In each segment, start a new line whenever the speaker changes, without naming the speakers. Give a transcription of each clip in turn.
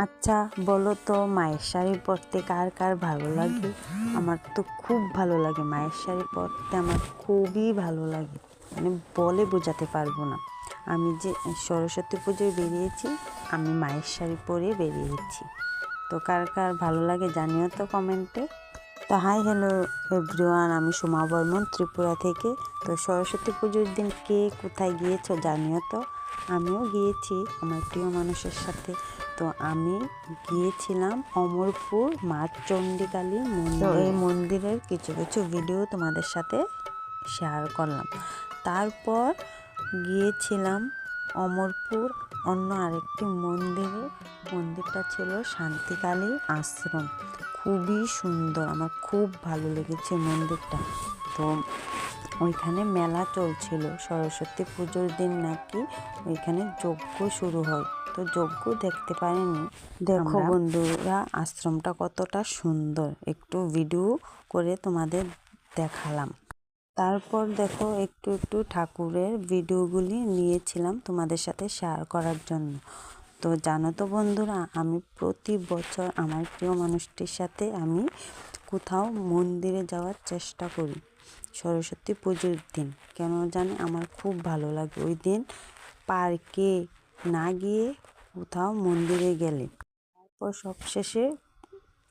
আচ্ছা বলো তো, মায়ের শাড়ি পরতে কার কার ভালো লাগে? আমার তো খুব ভালো লাগে, মায়ের শাড়ি পরতে আমার খুবই ভালো লাগে, মানে বলে বোঝাতে পারবো না। আমি যে সরস্বতী পুজোয় বেরিয়েছি, আমি মায়ের শাড়ি পরে বেরিয়েছি। তো কার কার ভালো লাগে জানিও তো কমেন্টে। তো হাই হ্যালো এভরিওয়ান, আমি সোমা বর্মন ত্রিপুরা থেকে। তো সরস্বতী পুজোর দিন কে কোথায় গিয়েছো জানিও তো। আমিও গিয়েছি আমার প্রিয় মানুষের সাথে। তো আমি গিয়েছিলাম অমরপুর মা চণ্ডীকালী মন্দির। তো এই মন্দিরের কিছু কিছু ভিডিও তোমাদের সাথে শেয়ার করলাম। তারপর গিয়েছিলাম অমরপুর অন্য আরেকটি মন্দিরে। মন্দিরটা ছিল শান্তিকালী আশ্রম, খুবই সুন্দর, আমার খুব ভালো লেগেছে মন্দিরটা। তো ওইখানে মেলা চলছিল, সরস্বতী পুজোর দিন নাকি ওইখানে যজ্ঞ শুরু হয়। তো যজ্ঞ দেখতে পারিনি। দেখো বন্ধুরা, আশ্রমটা কতটা সুন্দর, একটু ভিডিও করে তোমাদের দেখালাম। তারপর দেখো একটু একটু ঠাকুরের ভিডিওগুলি নিয়েছিলাম তোমাদের সাথে শেয়ার করার জন্য। তো জানো তো বন্ধুরা, আমি প্রতি বছর আমার প্রিয় মানুষটির সাথে আমি কোথাও মন্দিরে যাওয়ার চেষ্টা করি সরস্বতী পুজোর দিন। কেন জানি আমার খুব ভালো লাগে ওই দিন পার্কে না গিয়ে কোথাও মন্দিরে গেলে। তারপর সবশেষে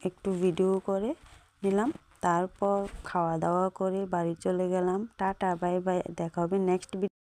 একটু ভিডিও করে নিলাম, তারপর খাওয়া দাওয়া করে বাড়ি চলে গেলাম। টাটা, বাই বাই, দেখা হবে নেক্সট ভিডিও।